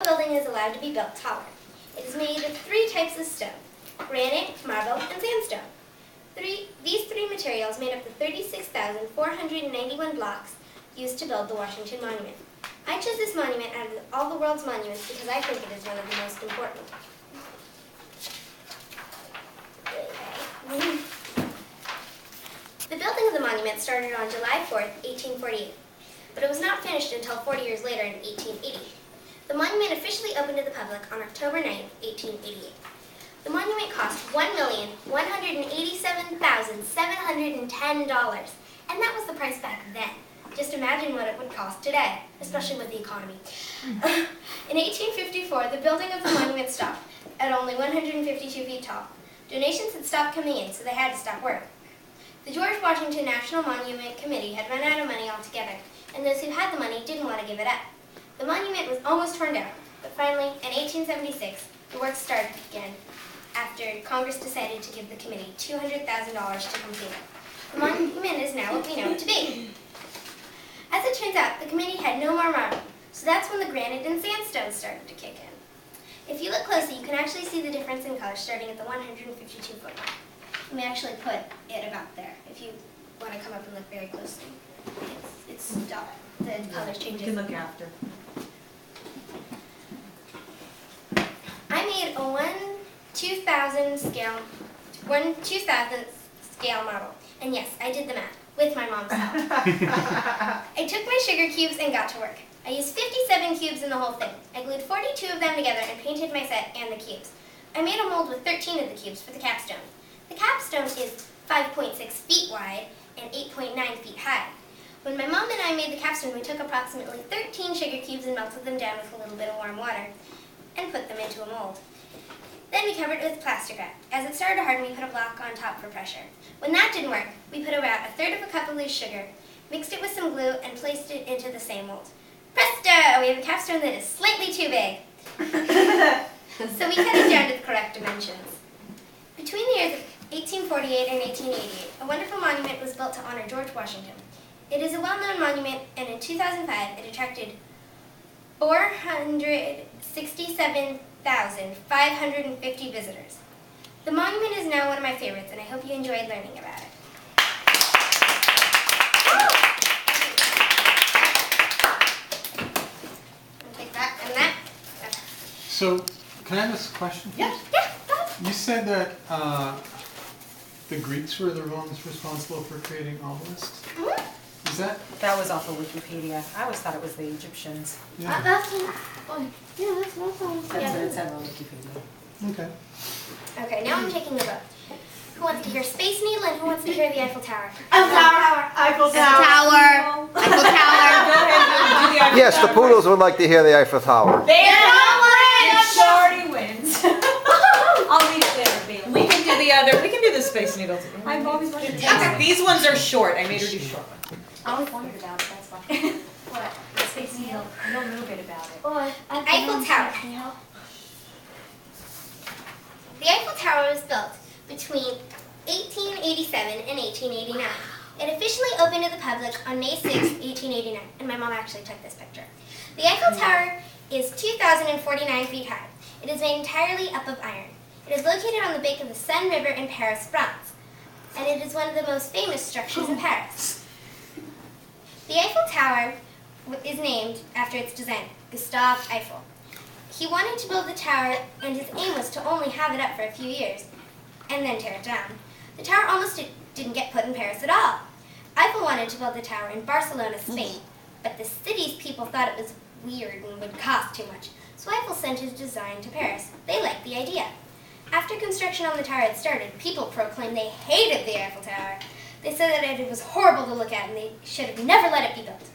building is allowed to be built taller. It is made of 3 types of stone: granite, marble, and sandstone. These 3 materials made up the 36,491 blocks used to build the Washington Monument. I chose this monument out of all the world's monuments because I think it is one of the most important. The building of the monument started on July 4th, 1848, but it was not finished until 40 years later in 1880. The monument officially opened to the public on October 9th, 1888. The monument cost $1,187,710, and that was the price back then. Just imagine what it would cost today, especially with the economy. In 1854, the building of the monument stopped at only 152 feet tall. Donations had stopped coming in, so they had to stop work. The George Washington National Monument Committee had run out of money altogether, and those who had the money didn't want to give it up. The monument was almost torn down, but finally, in 1876, the work started again after Congress decided to give the committee $200,000 to complete it. The monument is now what we know it to be. As it turns out, the committee had no more marble, so that's when the granite and sandstone started to kick in. If you look closely, you can actually see the difference in color starting at the 152-foot mark. Let me actually put it about there if you want to come up and look very closely. It's dark. The color changes. You can look after. I made a 1/2000 scale marble. And yes, I did the math with my mom's help. I took my sugar cubes and got to work. I used 57 cubes in the whole thing. I glued 42 of them together and painted my set and the cubes. I made a mold with 13 of the cubes for the capstone. The capstone is 5.6 feet wide and 8.9 feet high. When my mom and I made the capstone, we took approximately 13 sugar cubes and melted them down with a little bit of warm water and put them into a mold. Then we covered it with plastic wrap. As it started to harden, we put a block on top for pressure. When that didn't work, we put about 1/3 of a cup of loose sugar, mixed it with some glue, and placed it into the same mold. Presto! We have a capstone that is slightly too big. So we cut it down to the correct dimensions. Between the years of 1848 and 1888, a wonderful monument was built to honor George Washington. It is a well-known monument, and in 2005, it attracted 467,550 visitors. The monument is now one of my favorites, and I hope you enjoyed learning about it. I'll take that and that. So, can I ask a question? Yeah. You said that the Greeks were the ones responsible for creating obelisks. Is that? That was off of Wikipedia. I always thought it was the Egyptians. Yeah. That's That's what it said on Wikipedia. Okay. Okay, now I'm taking the vote. Who wants to hear Space Needle and who wants to hear the Eiffel Tower? Eiffel Tower. Eiffel Tower. Yes, the poodles would like to hear the Eiffel Tower. Shorty wins. I'll leave it there, Bailey. We can do the other. We can do the Space Needle. I've always wanted to. These ones are short. I made her do short ones. I always wondered about it, that's why. What? The Space Needle. I know a little bit about it. Eiffel Tower. The Eiffel Tower was built between 1887 and 1889. It officially opened to the public on May 6, 1889, and my mom actually took this picture. The Eiffel Tower is 2,049 feet high. It is made entirely up of iron. It is located on the bank of the Seine River in Paris, France, and it is one of the most famous structures in Paris. The Eiffel Tower is named after its designer, Gustave Eiffel. He wanted to build the tower, and his aim was to only have it up for a few years and then tear it down. The tower almost didn't get put in Paris at all. Eiffel wanted to build the tower in Barcelona, Spain, but the city's people thought it was weird and would cost too much, so Eiffel sent his design to Paris. They liked the idea. After construction on the tower had started, people proclaimed they hated the Eiffel Tower. They said that it was horrible to look at and they should have never let it be built.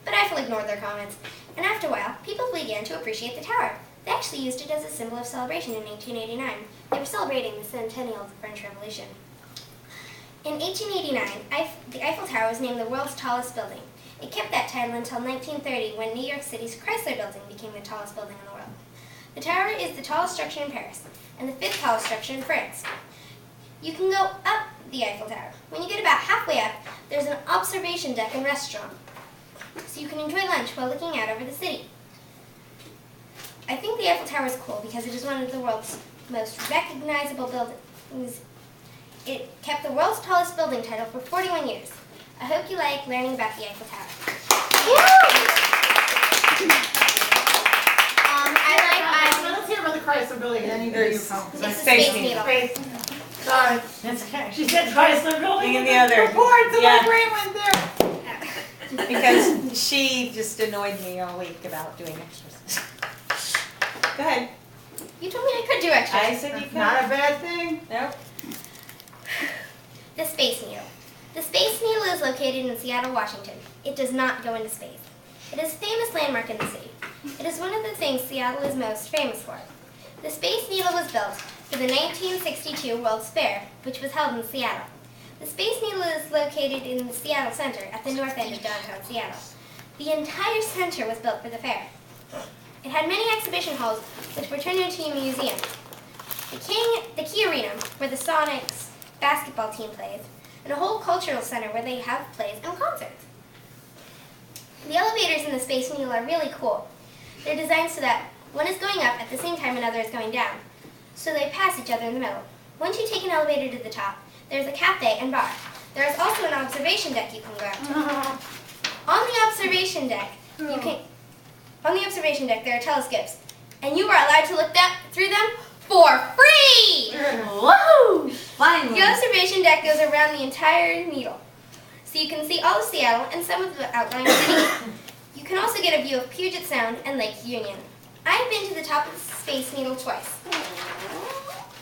But Eiffel ignored their comments, and after a while, people began to appreciate the tower. They actually used it as a symbol of celebration in 1889. They were celebrating the centennial of the French Revolution. In 1889, the Eiffel Tower was named the world's tallest building. It kept that title until 1930, when New York City's Chrysler Building became the tallest building in the world. The tower is the tallest structure in Paris, and the 5th tallest structure in France. You can go up the Eiffel Tower. When you get about halfway up, there's an observation deck and restaurant, so you can enjoy lunch while looking out over the city. I think the Eiffel Tower is cool because it is one of the world's most recognizable buildings. It kept the world's tallest building title for 41 years. I hope you like learning about the Eiffel Tower. Let's hear about the Chrysler Building and then you do your poem. It's a Space Space Needle. Needle. Sorry, that's okay. She said Chrysler Building And the other. Reports and Yeah. my brain went there. Because she just annoyed me all week about doing extras. Go ahead. You told me I could do extras. I said you That's could. not a bad thing. Nope. The Space Needle. The Space Needle is located in Seattle, Washington. It does not go into space. It is a famous landmark in the city. It is one of the things Seattle is most famous for. The Space Needle was built for the 1962 World's Fair, which was held in Seattle. The Space Needle is located in the Seattle Center at the north end of downtown Seattle. The entire center was built for the fair. It had many exhibition halls, which were turned into a museum. The Key Arena, where the Sonics basketball team plays, and a whole cultural center where they have plays and concerts. The elevators in the Space Needle are really cool. They're designed so that one is going up at the same time another is going down, so they pass each other in the middle. Once you take an elevator to the top, there's a cafe and bar. There is also an observation deck you can go out to. On the observation deck, there are telescopes, and you are allowed to look through them for free! Woohoo! Finally. The observation deck goes around the entire needle, so you can see all of Seattle and some of the outlying cities. You can also get a view of Puget Sound and Lake Union. I've been to the top of the Space Needle twice.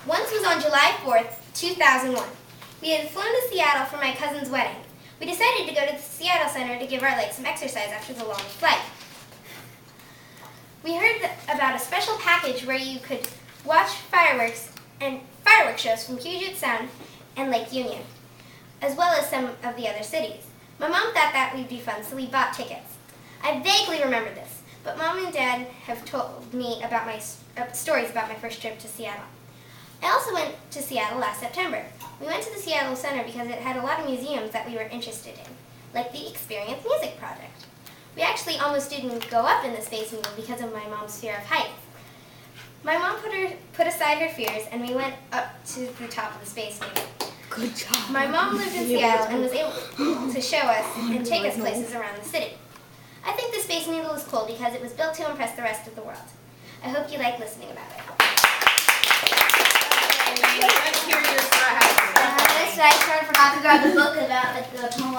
Once was on July 4th, 2001. We had flown to Seattle for my cousin's wedding. We decided to go to the Seattle Center to give our legs some exercise after the long flight. We heard about a special package where you could watch fireworks shows from Puget Sound and Lake Union, as well as some of the other cities. My mom thought that would be fun, so we bought tickets. I vaguely remember this, but Mom and Dad have told me about my stories about my first trip to Seattle. I also went to Seattle last September. We went to the Seattle Center because it had a lot of museums that we were interested in, like the Experience Music Project. We actually almost didn't go up in the Space Needle because of my mom's fear of heights. My mom put aside her fears, and we went up to the top of the Space Needle. Good job. My mom lived in Seattle and was able to show us and take us places around the city. I think the Space Needle is cool because it was built to impress the rest of the world. I hope you like listening about it. Let's hear your side. This I forgot to grab the book about the poem.